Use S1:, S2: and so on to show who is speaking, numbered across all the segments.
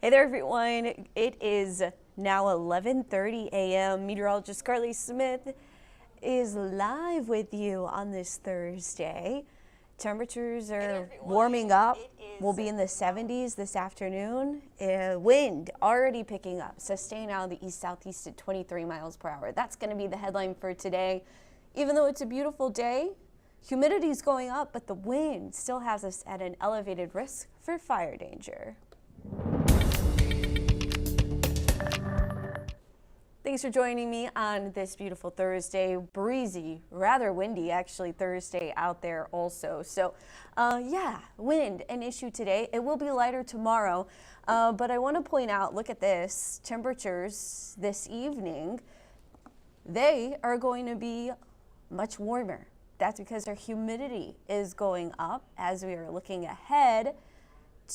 S1: Hey there, everyone. It is now 11:30 a.m. Meteorologist Carly Smith is live with you on this Thursday. Temperatures are warming up. We'll be in the 70s this afternoon. Wind already picking up, sustained out of the east-southeast at 23 miles per hour. That's going to be the headline for today. Even though it's a beautiful day, humidity is going up, but the wind still has us at an elevated risk for fire danger. Thanks for joining me on this beautiful Thursday. Breezy, rather windy actually Thursday out there also. So wind an issue today. It will be lighter tomorrow, but I want to point out, look at this, temperatures this evening, they are going to be much warmer. That's because our humidity is going up as we are looking ahead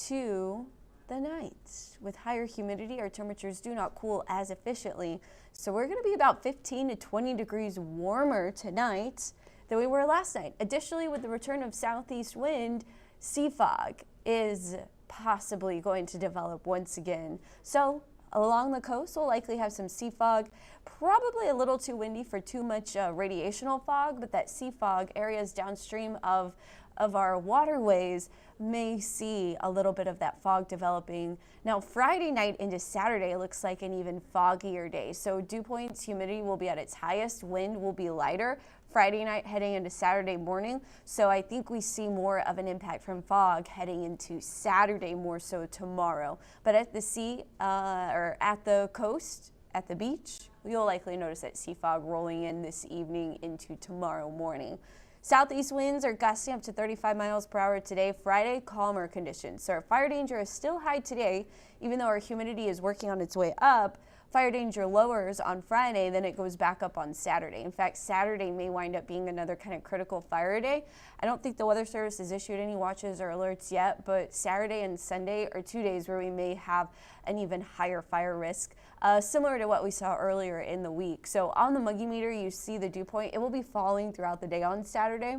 S1: to the night. With higher humidity, our temperatures do not cool as efficiently. So we're going to be about 15 to 20 degrees warmer tonight than we were last night. Additionally, with the return of southeast wind, sea fog is possibly going to develop once again. So along the coast, we'll likely have some sea fog, probably a little too windy for too much radiational fog, but that sea fog areas downstream of our waterways may see a little bit of that fog developing. Now, Friday night into Saturday looks like an even foggier day. So dew points, humidity will be at its highest, wind will be lighter Friday night heading into Saturday morning. So I think we see more of an impact from fog heading into Saturday, more so tomorrow. But at the sea or at the coast, at the beach, you'll likely notice that sea fog rolling in this evening into tomorrow morning. Southeast winds are gusting up to 35 miles per hour today. Friday, calmer conditions. So our fire danger is still high today, even though our humidity is working on its way up. Fire danger lowers on Friday, then it goes back up on Saturday. In fact, Saturday may wind up being another kind of critical fire day. I don't think the Weather Service has issued any watches or alerts yet, but Saturday and Sunday are 2 days where we may have an even higher fire risk, similar to what we saw earlier in the week. So on the Muggy meter, you see the dew point. It will be falling throughout the day on Saturday,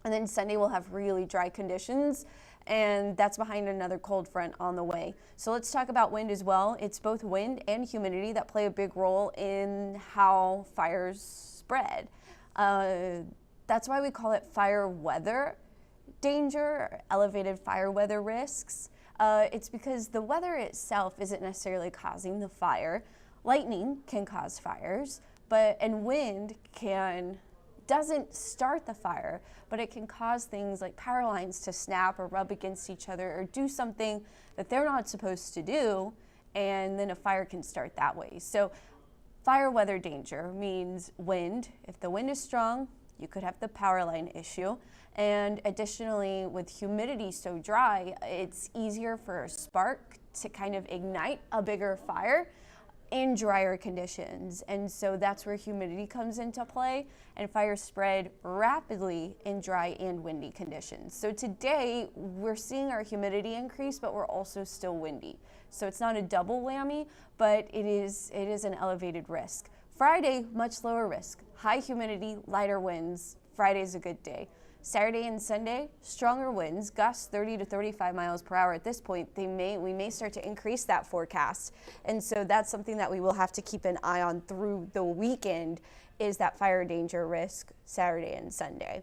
S1: and then Sunday we'll have really dry conditions, and that's behind another cold front on the way. So let's talk about wind as well. It's both wind and humidity that play a big role in how fires spread. That's why we call it fire weather danger, or elevated fire weather risks. It's because the weather itself isn't necessarily causing the fire. Lightning can cause fires, and wind doesn't start the fire, but it can cause things like power lines to snap or rub against each other or do something that they're not supposed to do, and then a fire can start that way. So fire weather danger means wind. If the wind is strong, you could have the power line issue. And additionally, with humidity so dry, it's easier for a spark to kind of ignite a bigger fire in drier conditions. And so that's where humidity comes into play, and fires spread rapidly in dry and windy conditions. So today we're seeing our humidity increase, but we're also still windy. So it's not a double whammy, but it is an elevated risk. Friday, much lower risk, high humidity, lighter winds. Friday's a good day. Saturday and Sunday, stronger winds, gusts 30 to 35 miles per hour. At this point, we may start to increase that forecast. And so that's something that we will have to keep an eye on through the weekend, is that fire danger risk Saturday and Sunday.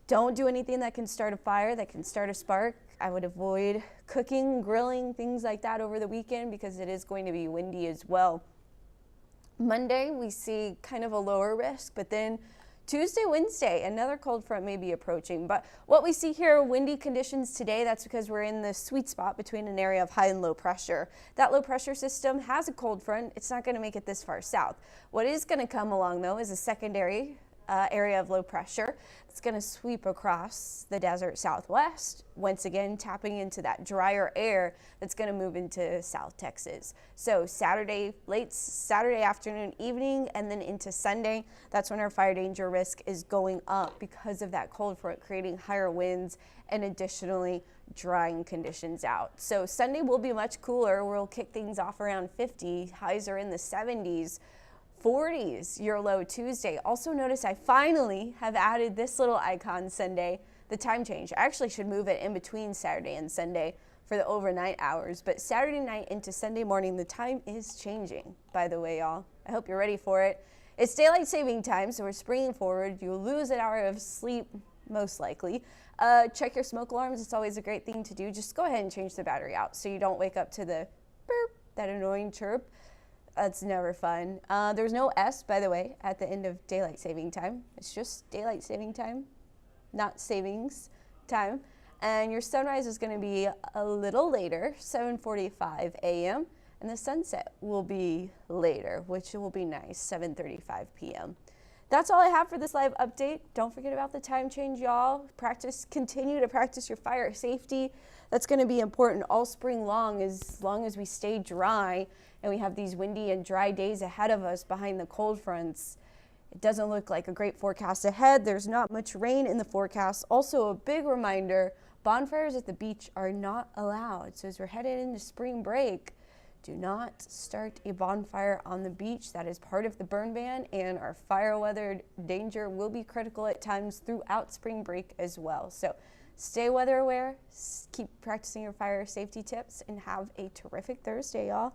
S1: Don't do anything that can start a fire, that can start a spark. I would avoid cooking, grilling, things like that over the weekend, because it is going to be windy as well. Monday, we see kind of a lower risk, but then Tuesday, Wednesday, another cold front may be approaching. But what we see here, windy conditions today, that's because we're in the sweet spot between an area of high and low pressure. That low pressure system has a cold front. It's not going to make it this far south. What is going to come along, though, is a secondary area of low pressure. It's going to sweep across the desert southwest, once again tapping into that drier air that's going to move into South Texas. So Saturday, late Saturday afternoon, evening, and then into Sunday, that's when our fire danger risk is going up because of that cold front creating higher winds and additionally drying conditions out. So Sunday will be much cooler. We'll kick things off around 50. Highs are in the 70s. 40s, your low Tuesday. Also notice I finally have added this little icon Sunday, the time change. I actually should move it in between Saturday and Sunday. for the overnight hours. But Saturday night into Sunday morning, the time is changing, by the way, y'all. I hope you're ready for it. It's daylight saving time, so we're springing forward. You'll lose an hour of sleep, most likely. Check your smoke alarms. It's always a great thing to do. Just go ahead and change the battery out so you don't wake up to the burp, that annoying chirp. That's never fun. There's no S, by the way, at the end of daylight saving time. It's just daylight saving time, not savings time. And your sunrise is going to be a little later, 7:45 a.m. And the sunset will be later, which will be nice, 7:35 p.m. That's all I have for this live update. Don't forget about the time change, y'all. Continue to practice your fire safety. That's going to be important all spring long as we stay dry and we have these windy and dry days ahead of us behind the cold fronts. It doesn't look like a great forecast ahead. There's not much rain in the forecast. Also, a big reminder, bonfires at the beach are not allowed. So as we're headed into spring break, do not start a bonfire on the beach. That is part of the burn ban, and our fire weather danger will be critical at times throughout spring break as well. So stay weather aware, keep practicing your fire safety tips, and have a terrific Thursday, y'all.